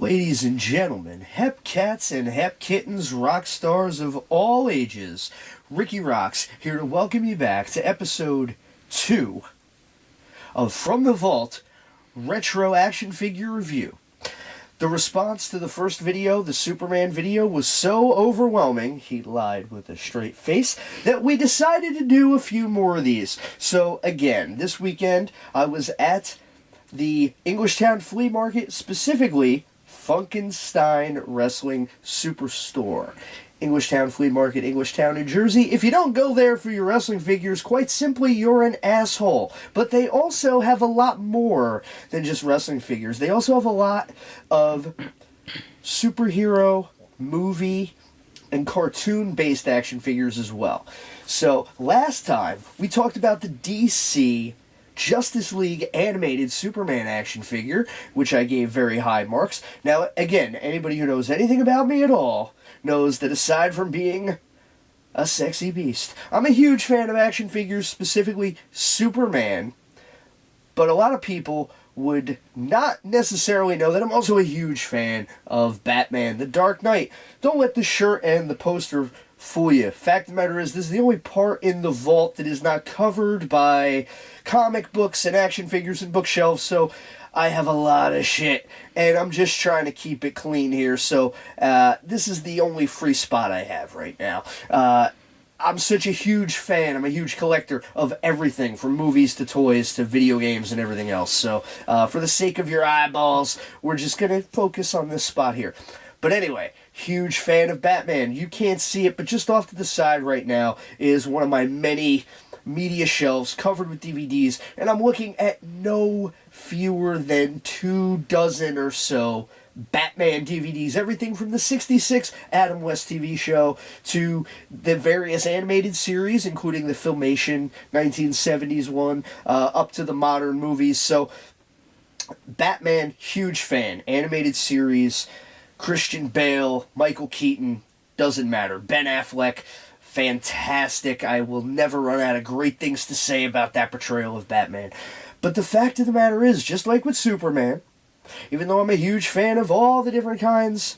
Ladies and gentlemen, hep cats and hep kittens, rock stars of all ages, Ricky Rocks here to welcome you back to episode 2 of From the Vault Retro Action Figure Review. The response to the first video, the Superman video, was so overwhelming, he lied with a straight face, that we decided to do a few more of these. So again, this weekend I was at the Englishtown Flea Market, specifically Funkenstein Wrestling Superstore. Englishtown Flea Market, Englishtown, New Jersey. If you don't go there for your wrestling figures, quite simply, you're an asshole. But they also have a lot more than just wrestling figures. They also have a lot of superhero, movie, and cartoon-based action figures as well. So, last time, we talked about the DC Justice League animated Superman action figure, which I gave very high marks. Now, again, anybody who knows anything about me at all knows that aside from being a sexy beast, I'm a huge fan of action figures, specifically Superman, but a lot of people would not necessarily know that I'm also a huge fan of Batman, The Dark Knight. Don't let the shirt and the poster fool you. Fact of the matter is, this is the only part in the vault that is not covered by comic books and action figures and bookshelves, so I have a lot of shit, and I'm just trying to keep it clean here, so this is the only free spot I have right now. I'm such a huge fan, I'm a huge collector of everything, from movies to toys to video games and everything else, so for the sake of your eyeballs, we're just going to focus on this spot here. But anyway, huge fan of Batman. You can't see it, but just off to the side right now is one of my many media shelves covered with DVDs, and I'm looking at no fewer than 24 or so Batman DVDs. Everything from the 66 Adam West TV show to the various animated series, including the Filmation 1970s one, up to the modern movies. So, Batman, huge fan. Animated series, Christian Bale, Michael Keaton, doesn't matter. Ben Affleck, fantastic. I will never run out of great things to say about that portrayal of Batman. But the fact of the matter is, just like with Superman, even though I'm a huge fan of all the different kinds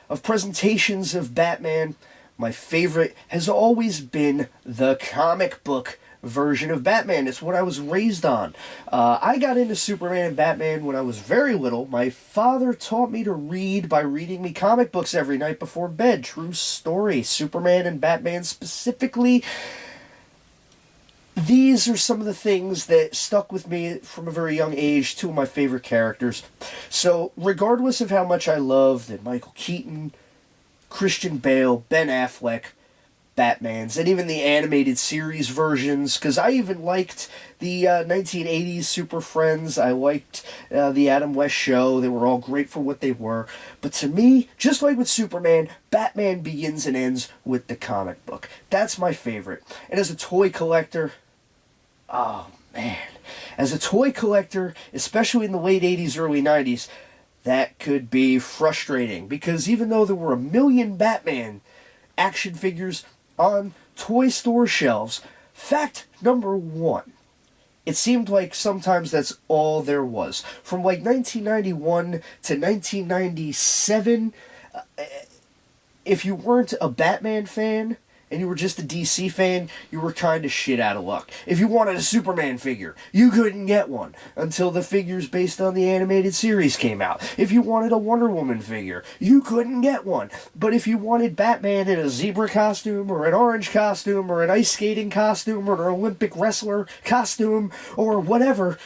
of presentations of Batman, my favorite has always been the comic book version of Batman. It's what I was raised on. I got into Superman and Batman when I was very little. My father taught me to read by reading me comic books every night before bed. True story. Superman and Batman specifically. These are some of the things that stuck with me from a very young age, two of my favorite characters. So, regardless of how much I love that Michael Keaton, Christian Bale, Ben Affleck, Batmans, and even the animated series versions, because I even liked the 1980s Super Friends. I liked the Adam West show. They were all great for what they were. But to me, just like with Superman, Batman begins and ends with the comic book. That's my favorite. And as a toy collector, oh man, as a toy collector, especially in the late 80s, early 90s, that could be frustrating, because even though there were a million Batman action figures on toy store shelves, fact number one, it seemed like sometimes that's all there was. From like 1991 to 1997, if you weren't a Batman fan and you were just a DC fan, you were kind of shit out of luck. If you wanted a Superman figure, you couldn't get one until the figures based on the animated series came out. If you wanted a Wonder Woman figure, you couldn't get one. But if you wanted Batman in a zebra costume, or an orange costume, or an ice skating costume, or an Olympic wrestler costume, or whatever,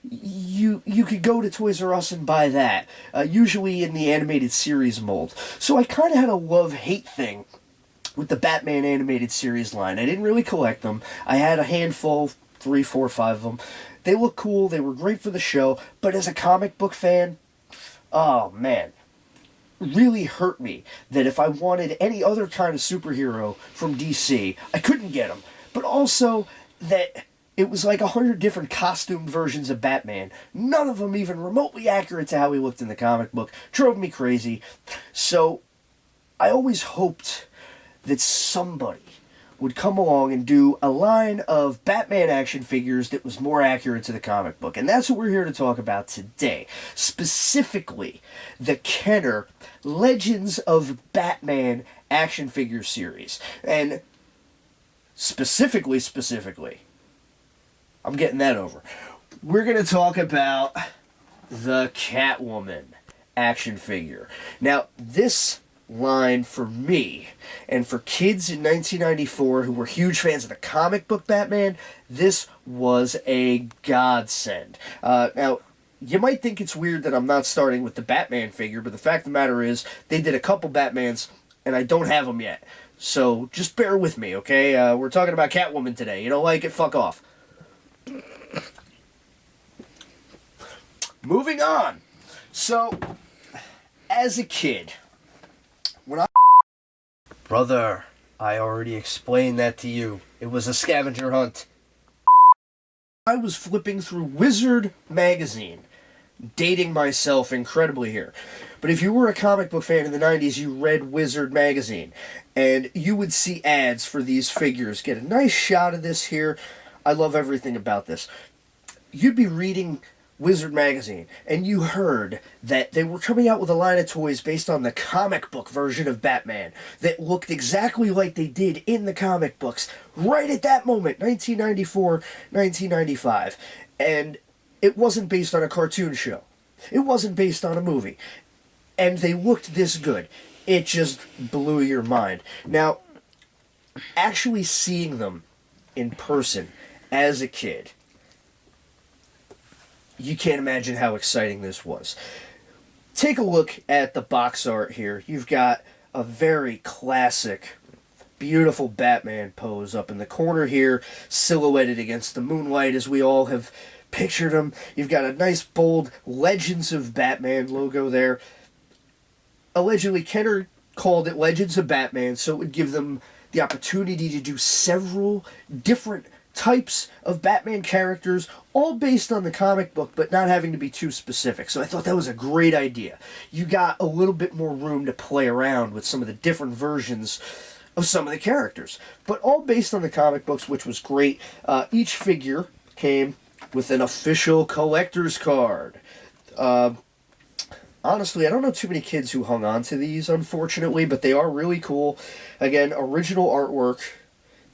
you could go to Toys R Us and buy that, usually in the animated series mold. So I kind of had a love-hate thing with the Batman animated series line. I didn't really collect them. I had a handful, 3, 4, 5 of them. They look cool, they were great for the show, but as a comic book fan, oh man, really hurt me that if I wanted any other kind of superhero from DC, I couldn't get them. But also that it was like 100 different costume versions of Batman, none of them even remotely accurate to how he looked in the comic book. Drove me crazy. So I always hoped that somebody would come along and do a line of Batman action figures that was more accurate to the comic book. And that's what we're here to talk about today. Specifically, the Kenner Legends of Batman action figure series. And specifically, I'm getting that over. We're going to talk about the Catwoman action figure. Now, this line for me and for kids in 1994 who were huge fans of the comic book Batman, this was a godsend. Now, you might think it's weird that I'm not starting with the Batman figure, but the fact of the matter is they did a couple Batmans and I don't have them yet. So just bear with me, okay? We're talking about Catwoman today. You don't like it? Fuck off. Moving on. So, as a kid, when Brother, I already explained that to you. It was a scavenger hunt. I was flipping through Wizard magazine, dating myself incredibly here. But if you were a comic book fan in the 90s, you read Wizard magazine, and you would see ads for these figures. Get a nice shot of this here. I love everything about this. You'd be reading Wizard magazine, and you heard that they were coming out with a line of toys based on the comic book version of Batman that looked exactly like they did in the comic books right at that moment, 1994, 1995. And it wasn't based on a cartoon show. It wasn't based on a movie. And they looked this good. It just blew your mind. Now, actually seeing them in person as a kid, you can't imagine how exciting this was. Take a look at the box art here. You've got a very classic, beautiful Batman pose up in the corner here, silhouetted against the moonlight as we all have pictured him. You've got a nice, bold Legends of Batman logo there. Allegedly, Kenner called it Legends of Batman, so it would give them the opportunity to do several different types of Batman characters, all based on the comic book, but not having to be too specific. So I thought that was a great idea. You got a little bit more room to play around with some of the different versions of some of the characters, but all based on the comic books, which was great. Each figure came with an official collector's card. Honestly, I don't know too many kids who hung on to these, unfortunately, but they are really cool. Again, original artwork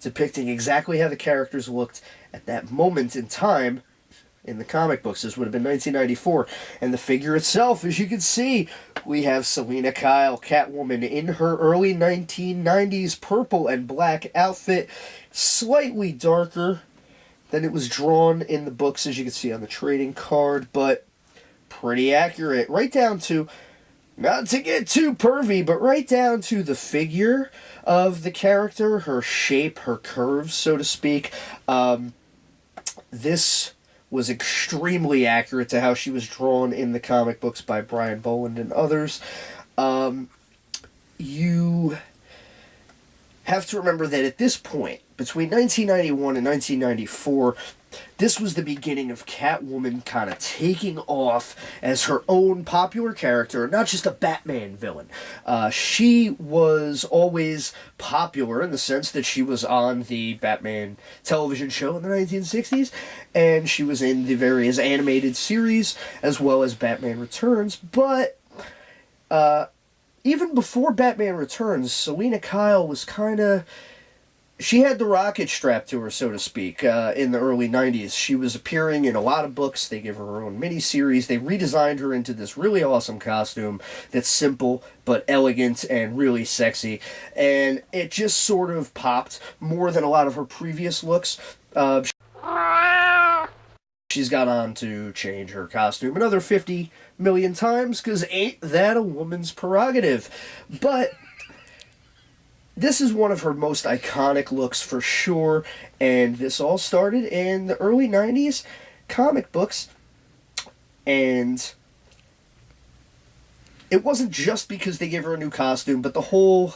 depicting exactly how the characters looked at that moment in time in the comic books. This would have been 1994. And the figure itself, as you can see, we have Selina Kyle, Catwoman, in her early 1990s purple and black outfit, slightly darker than it was drawn in the books, as you can see on the trading card, but pretty accurate. Right down to, not to get too pervy, but right down to the figure of the character, her shape, her curves, so to speak. This was extremely accurate to how she was drawn in the comic books by Brian Boland and others. You have to remember that at this point, between 1991 and 1994, this was the beginning of Catwoman kind of taking off as her own popular character, not just a Batman villain. She was always popular in the sense that she was on the Batman television show in the 1960s, and she was in the various animated series, as well as Batman Returns, but even before Batman Returns, Selina Kyle was kind of... She had the rocket strapped to her, so to speak, in the early 90s. She was appearing in a lot of books. They gave her own miniseries. They redesigned her into this really awesome costume that's simple but elegant and really sexy. And it just sort of popped more than a lot of her previous looks. She's got on to change her costume another 50 million times, because ain't that a woman's prerogative? But this is one of her most iconic looks for sure, and this all started in the early 90s comic books, and it wasn't just because they gave her a new costume, but the whole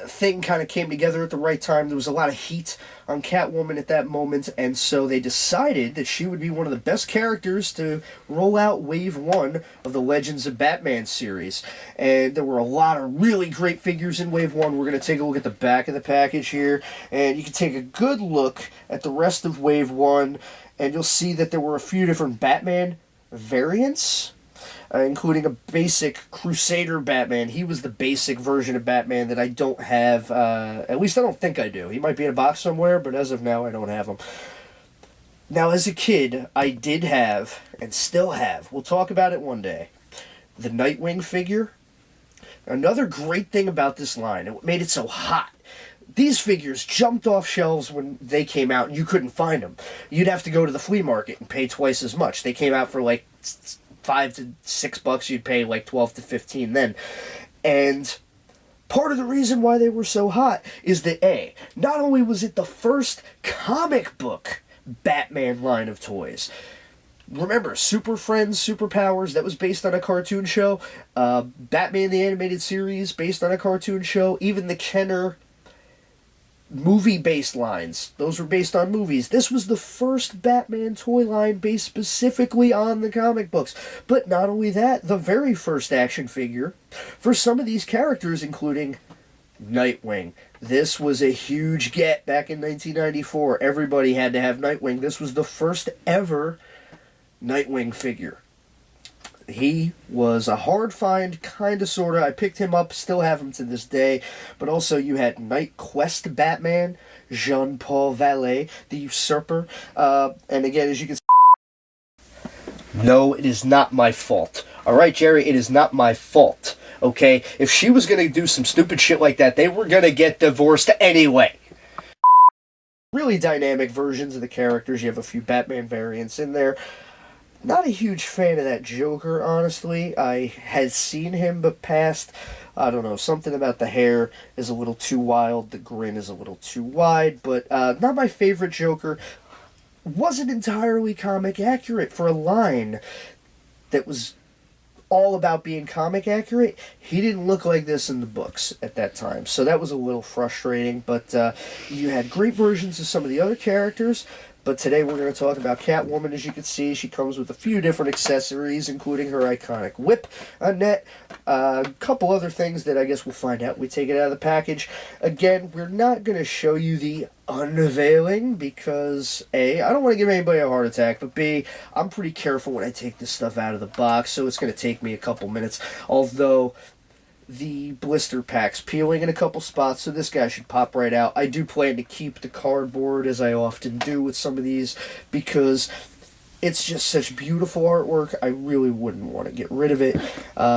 thing kind of came together at the right time. There was a lot of heat on Catwoman at that moment, and so they decided that she would be one of the best characters to roll out Wave 1 of the Legends of Batman series. And there were a lot of really great figures in Wave 1. We're going to take a look at the back of the package here, and you can take a good look at the rest of Wave 1, and you'll see that there were a few different Batman variants. Including a basic Crusader Batman. He was the basic version of Batman that I don't have. At least I don't think I do. He might be in a box somewhere, but as of now, I don't have him. Now, as a kid, I did have, and still have, we'll talk about it one day, the Nightwing figure. Another great thing about this line, it made it so hot. These figures jumped off shelves when they came out, and you couldn't find them. You'd have to go to the flea market and pay twice as much. They came out for like $5 to $6, you'd pay like 12 to 15 then. And part of the reason why they were so hot is that not only was it the first comic book Batman line of toys. Remember, Super Friends, Superpowers, that was based on a cartoon show. Batman the Animated Series, based on a cartoon show. Even the Kenner movie-based lines. Those were based on movies. This was the first Batman toy line based specifically on the comic books. But not only that, the very first action figure for some of these characters, including Nightwing. This was a huge get back in 1994. Everybody had to have Nightwing. This was the first ever Nightwing figure. He was a hard find, kind of, sort of. I picked him up, still have him to this day. But also you had Night Quest Batman, Jean-Paul Vallée, the Usurper. And again, as you can see... No, it is not my fault. Alright, Jerry, it is not my fault. Okay? If she was going to do some stupid shit like that, they were going to get divorced anyway. Really dynamic versions of the characters. You have a few Batman variants in there. Not a huge fan of that Joker, honestly. I had seen him, but past, I don't know, something about the hair is a little too wild, the grin is a little too wide, but not my favorite Joker. Wasn't entirely comic accurate for a line that was all about being comic accurate. He didn't look like this in the books at that time, so that was a little frustrating, but you had great versions of some of the other characters. But today we're going to talk about Catwoman. As you can see, she comes with a few different accessories, including her iconic whip, a net, a couple other things that I guess we'll find out when we take it out of the package. Again, we're not going to show you the unveiling because, A, I don't want to give anybody a heart attack, but B, I'm pretty careful when I take this stuff out of the box, so it's going to take me a couple minutes. Although the blister pack's peeling in a couple spots, so this guy should pop right out. I do plan to keep the cardboard, as I often do with some of these, because it's just such beautiful artwork. I really wouldn't want to get rid of it.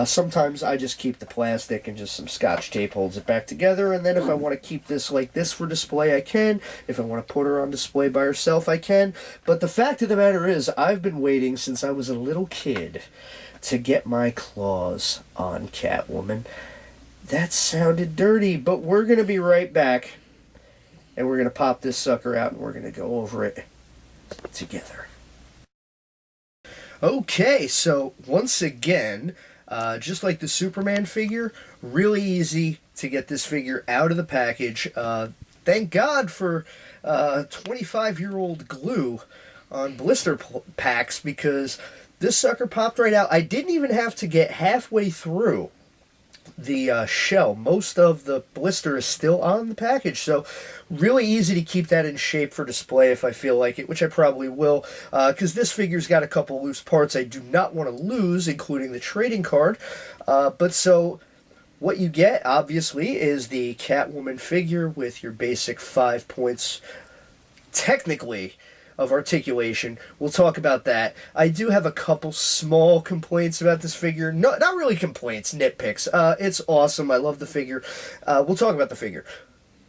Sometimes I just keep the plastic and just some Scotch tape holds it back together, and then if I want to keep this like this for display, I can. If I want to put her on display by herself, I can. But the fact of the matter is, I've been waiting since I was a little kid to get my claws on Catwoman. That sounded dirty, but we're going to be right back, and we're going to pop this sucker out, and we're going to go over it together. Okay, so once again, just like the Superman figure, really easy to get this figure out of the package. Thank God for 25-year-old glue on blister packs, because this sucker popped right out. I didn't even have to get halfway through the shell. Most of the blister is still on the package, so really easy to keep that in shape for display if I feel like it, which I probably will, because this figure's got a couple loose parts I do not want to lose, including the trading card. But so what you get, obviously, is the Catwoman figure with your basic 5 points, technically, of articulation. We'll talk about that. I do have a couple small complaints about this figure. No, not really complaints, nitpicks. It's awesome. I love the figure. We'll talk about the figure.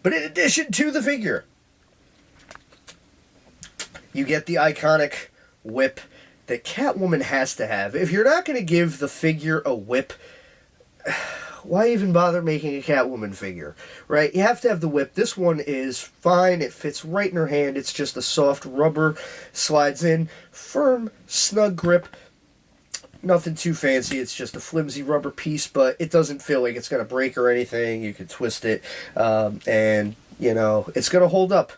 But in addition to the figure, you get the iconic whip that Catwoman has to have. If you're not going to give the figure a whip, why even bother making a Catwoman figure, right? You have to have the whip. This one is fine. It fits right in her hand. It's just a soft rubber, slides in, firm, snug grip. Nothing too fancy. It's just a flimsy rubber piece, but it doesn't feel like it's going to break or anything. You can twist it, and, you know, it's going to hold up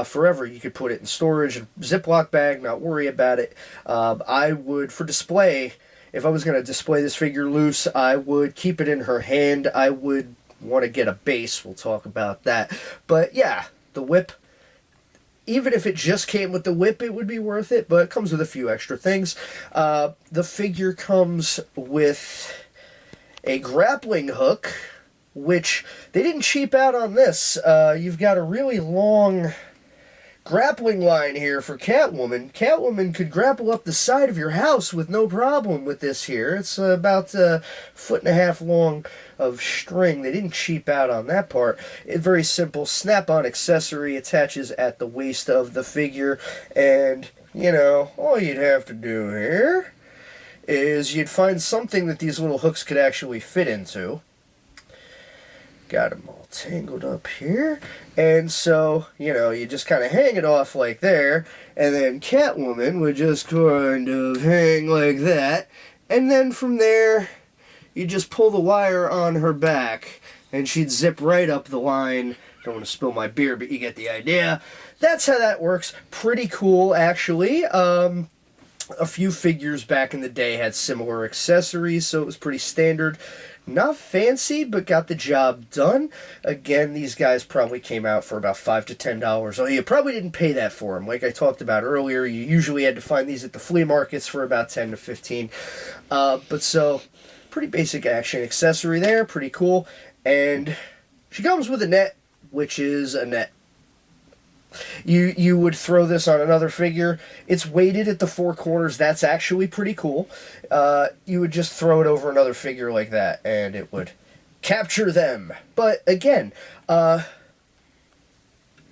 forever. You could put it in storage, a Ziploc bag, not worry about it. I would, for display, if I was going to display this figure loose, I would keep it in her hand. I would want to get a base. We'll talk about that. But, yeah, the whip, even if it just came with the whip, it would be worth it, but it comes with a few extra things. The figure comes with a grappling hook, which they didn't cheap out on this. You've got a really long grappling line here for Catwoman. Catwoman could grapple up the side of your house with no problem with this here. It's about a 1.5 feet long of string. They didn't cheap out on that part. It's very simple snap-on accessory, attaches at the waist of the figure, and, you know, all you'd have to do here is you'd find something that these little hooks could actually fit into. Got them all tangled up here. And so, you know, you just kind of hang it off like there, and then Catwoman would just kind of hang like that, and then from there, you just pull the wire on her back, and she'd zip right up the line. Don't want to spill my beer, but you get the idea. That's how that works. Pretty cool, actually. A few figures back in the day had similar accessories, so it was pretty standard. Not fancy, but got the job done. Again, these guys probably came out for about $5 to $10. Oh, you probably didn't pay that for them. Like I talked about earlier, you usually had to find these at the flea markets for about 10 to 15. But so, pretty basic action accessory there, pretty cool. And she comes with a net, which is a net. You would throw this on another figure. It's weighted at the four corners. That's actually pretty cool. You would just throw it over another figure like that, and it would capture them. But again, not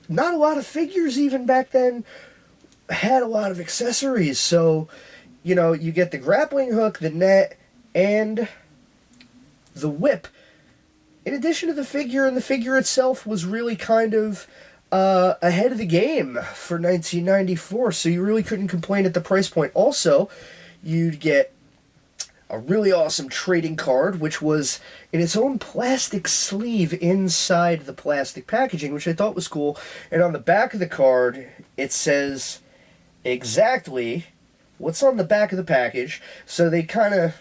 a lot of figures even back then had a lot of accessories. So, you know, you get the grappling hook, the net, and the whip. In addition to the figure, and the figure itself was really kind of ahead of the game for 1994, so you really couldn't complain at the price point. Also, you'd get a really awesome trading card, which was in its own plastic sleeve inside the plastic packaging, which I thought was cool. And on the back of the card, it says exactly what's on the back of the package. So they kind of,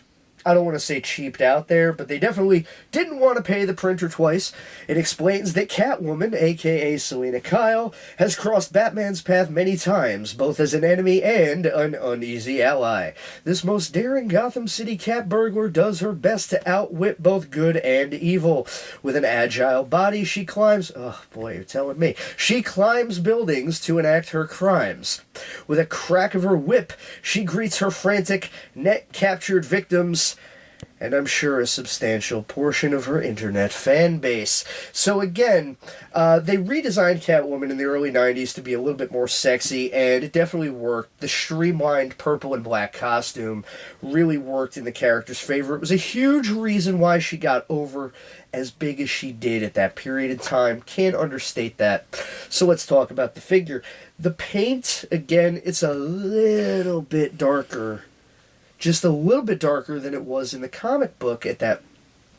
I don't want to say cheaped out there, but they definitely didn't want to pay the printer twice. It explains that Catwoman, a.k.a. Selina Kyle, has crossed Batman's path many times, both as an enemy and an uneasy ally. This most daring Gotham City cat burglar does her best to outwit both good and evil. With an agile body, she climbs... Oh, boy, you're telling me. She climbs buildings to enact her crimes. With a crack of her whip, she greets her frantic, net-captured victims, and I'm sure a substantial portion of her internet fan base. So again, they redesigned Catwoman in the early 90s to be a little bit more sexy, and it definitely worked. The streamlined purple and black costume really worked in the character's favor. It was a huge reason why she got over as big as she did at that period of time. Can't understate that. So let's talk about the figure. The paint, again, it's a little bit darker. Just a little bit darker than it was in the comic book at that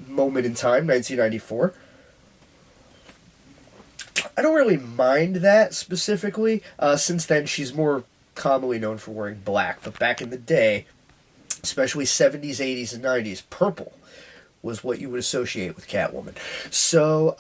moment in time, 1994. I don't really mind that specifically. Since then, she's more commonly known for wearing black. But back in the day, especially 70s, 80s, and 90s, purple was what you would associate with Catwoman. So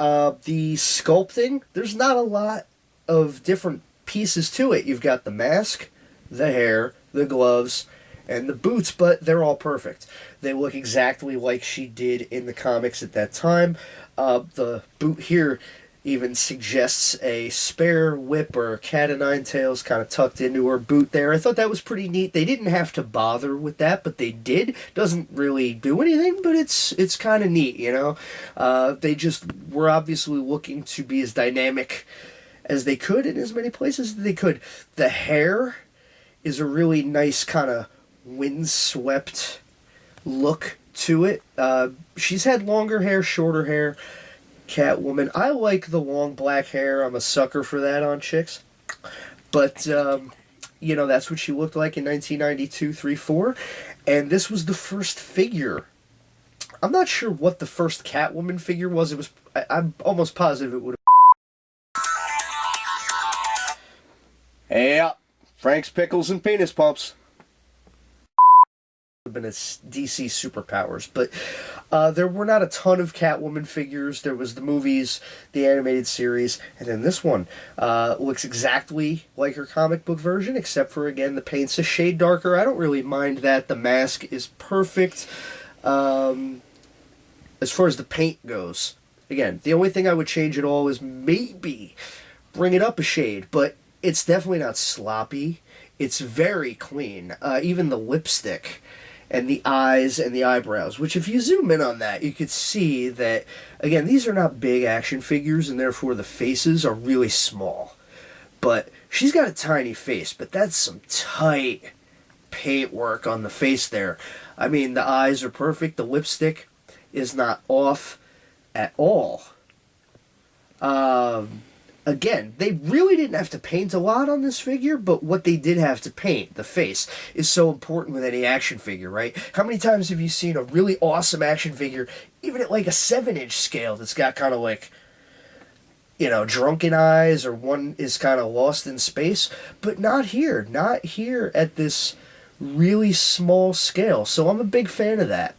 the sculpting, there's not a lot of different pieces to it. You've got the mask, the hair, the gloves, and the boots, but they're all perfect. They look exactly like she did in the comics at that time. The boot here even suggests a spare whip or cat o' nine tails kind of tucked into her boot there. I thought that was pretty neat. They didn't have to bother with that, but they did. Doesn't really do anything, but it's kind of neat, you know? They just were obviously looking to be as dynamic as they could in as many places as they could. The hair is a really nice kind of windswept look to it. She's had longer hair, shorter hair. Catwoman. I like the long black hair. I'm a sucker for that on chicks. But, you know, that's what she looked like in 1992, 3, 4. And this was the first figure. I'm not sure what the first Catwoman figure was. It was. I'm almost positive it would have. Yeah, Frank's Pickles and Penis Pumps. Have been its DC superpowers, but there were not a ton of Catwoman figures. There was the movies, the animated series, and then this one looks exactly like her comic book version, except for, again, the paint's a shade darker. I don't really mind that. The mask is perfect. As far as the paint goes, again, the only thing I would change at all is maybe bring it up a shade, but it's definitely not sloppy. It's very clean. Even the lipstick and the eyes and the eyebrows, which if you zoom in on that, you could see that, again, these are not big action figures, and therefore the faces are really small. But she's got a tiny face, but that's some tight paint work on the face there. I mean, the eyes are perfect. The lipstick is not off at all. Again, they really didn't have to paint a lot on this figure, but what they did have to paint, the face, is so important with any action figure, right? How many times have you seen a really awesome action figure, even at like a 7-inch scale, that's got kind of like, you know, drunken eyes, or one is kind of lost in space? But not here. Not here at this really small scale. So I'm a big fan of that.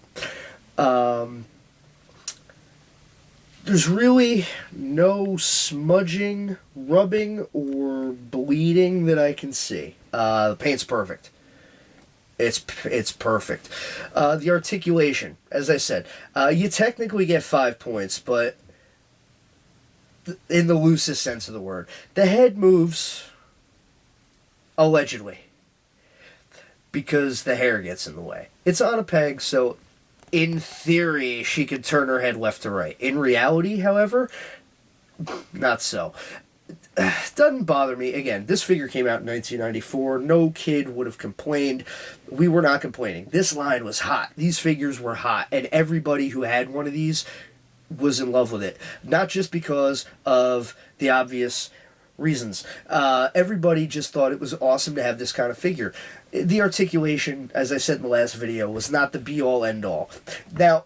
There's really no smudging, rubbing, or bleeding that I can see. The paint's perfect. It's perfect. The articulation, as I said, you technically get 5 points, but in the loosest sense of the word. The head moves, allegedly, because the hair gets in the way. It's on a peg, so in theory, she could turn her head left to right. In reality, however, not so. Doesn't bother me. Again, this figure came out in 1994. No kid would have complained. We were not complaining. This line was hot. These figures were hot. And everybody who had one of these was in love with it. Not just because of the obvious reasons. Everybody just thought it was awesome to have this kind of figure. The articulation, as I said in the last video, was not the be-all, end-all. Now,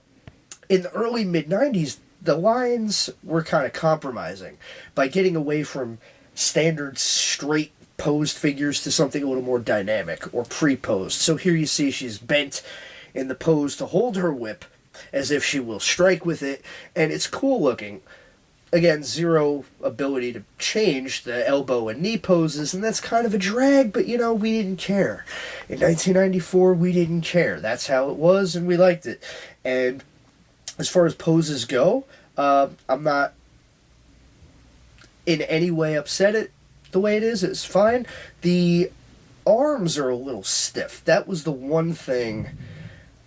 in the early mid-90s, the lines were kind of compromising by getting away from standard straight posed figures to something a little more dynamic or pre-posed. So here you see she's bent in the pose to hold her whip as if she will strike with it, and it's cool looking. Again, zero ability to change the elbow and knee poses, and that's kind of a drag, but, you know, we didn't care. In 1994, we didn't care. That's how it was, and we liked it. And as far as poses go, I'm not in any way upset at the way it is. It's fine. The arms are a little stiff. That was the one thing.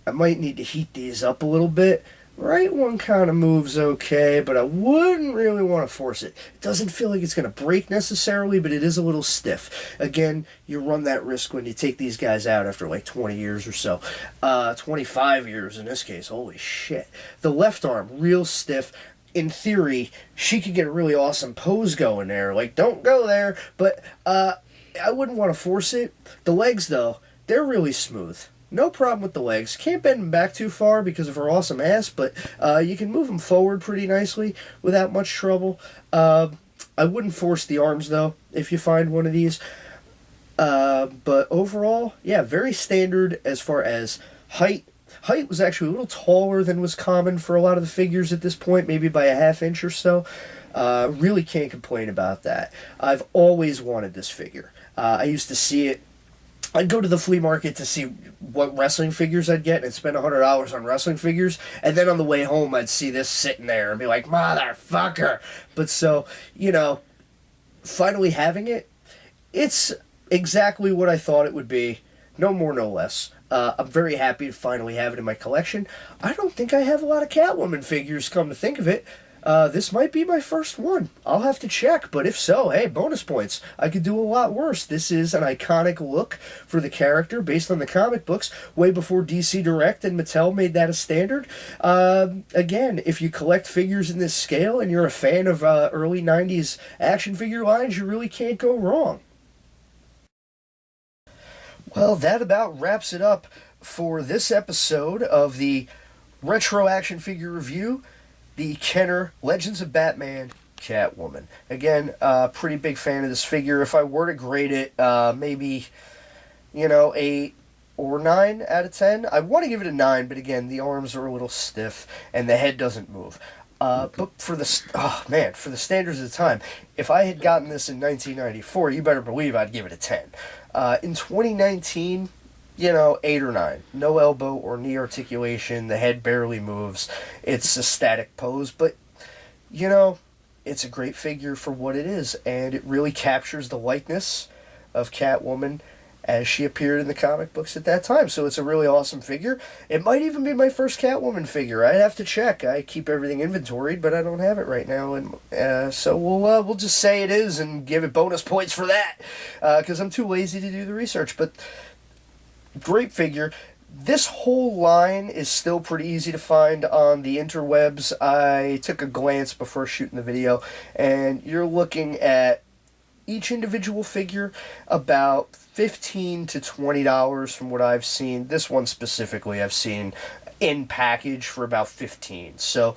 I might need to heat these up a little bit. Right one kind of moves okay, but I wouldn't really want to force it. It doesn't feel like it's going to break necessarily, but it is a little stiff. Again, you run that risk when you take these guys out after like 20 years or so. 25 years in this case. Holy shit. The left arm, real stiff. In theory, she could get a really awesome pose going there. Like, don't go there, but I wouldn't want to force it. The legs, though, they're really smooth. No problem with the legs. Can't bend them back too far because of her awesome ass, but you can move them forward pretty nicely without much trouble. I wouldn't force the arms, though, if you find one of these. But overall, yeah, very standard as far as height. Height was actually a little taller than was common for a lot of the figures at this point, maybe by a ½ inch or so. Really can't complain about that. I've always wanted this figure. I used to see it. I'd go to the flea market to see what wrestling figures I'd get and spend $100 on wrestling figures. And then on the way home, I'd see this sitting there and be like, motherfucker. But so, you know, finally having it, it's exactly what I thought it would be. No more, no less. I'm very happy to finally have it in my collection. I don't think I have a lot of Catwoman figures, come to think of it. This might be my first one. I'll have to check, but if so, hey, bonus points. I could do a lot worse. This is an iconic look for the character based on the comic books, way before DC Direct and Mattel made that a standard. Again, if you collect figures in this scale and you're a fan of early 90s action figure lines, you really can't go wrong. Well, that about wraps it up for this episode of the Retro Action Figure Review, the Kenner Legends of Batman Catwoman. Again, pretty big fan of this figure. If I were to grade it, maybe, 8 or 9 out of 10. I want to give it a 9, but again, the arms are a little stiff and the head doesn't move. But for the standards of the time, if I had gotten this in 1994, you better believe I'd give it a 10. In 2019, 8 or 9. No elbow or knee articulation. The head barely moves. It's a static pose, but, it's a great figure for what it is, and it really captures the likeness of Catwoman as she appeared in the comic books at that time. So it's a really awesome figure. It might even be my first Catwoman figure. I'd have to check. I keep everything inventoried, but I don't have it right now, and so we'll just say it is and give it bonus points for that, because I'm too lazy to do the research. But great figure. This whole line is still pretty easy to find on the interwebs. I took a glance before shooting the video, and you're looking at each individual figure about $15 to $20 from what I've seen. This one specifically I've seen in package for about $15. So,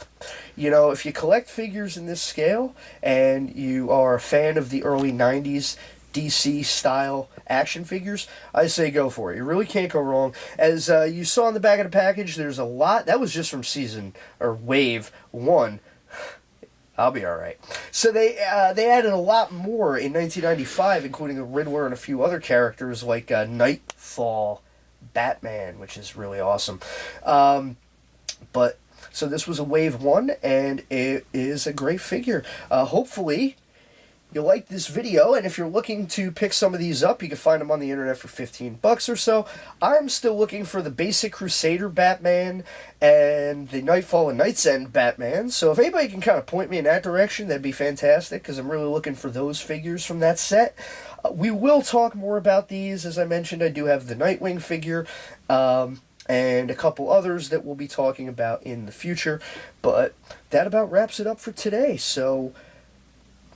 if you collect figures in this scale and you are a fan of the early 90s DC style action figures, I say go for it. You really can't go wrong. As you saw in the back of the package, there's a lot. That was just from wave 1. I'll be alright. So they added a lot more in 1995, including a Riddler and a few other characters like Nightfall Batman, which is really awesome. So this was a wave 1, and it is a great figure. Hopefully you like this video, and if you're looking to pick some of these up, you can find them on the internet for $15 or so. I'm still looking for the basic Crusader Batman and the Nightfall and Night's End Batman, so if anybody can kind of point me in that direction, that'd be fantastic, because I'm really looking for those figures from that set. We will talk more about these. As I mentioned, I do have the Nightwing figure, and a couple others that we'll be talking about in the future, but that about wraps it up for today. So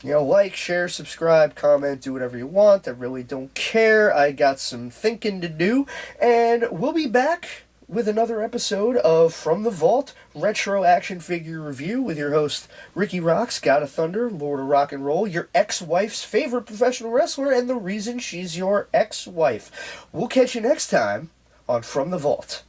like, share, subscribe, comment, do whatever you want. I really don't care. I got some thinking to do. And we'll be back with another episode of From the Vault Retro Action Figure Review with your host, Ricky Roxx, God of Thunder, Lord of Rock and Roll, your ex-wife's favorite professional wrestler, and the reason she's your ex-wife. We'll catch you next time on From the Vault.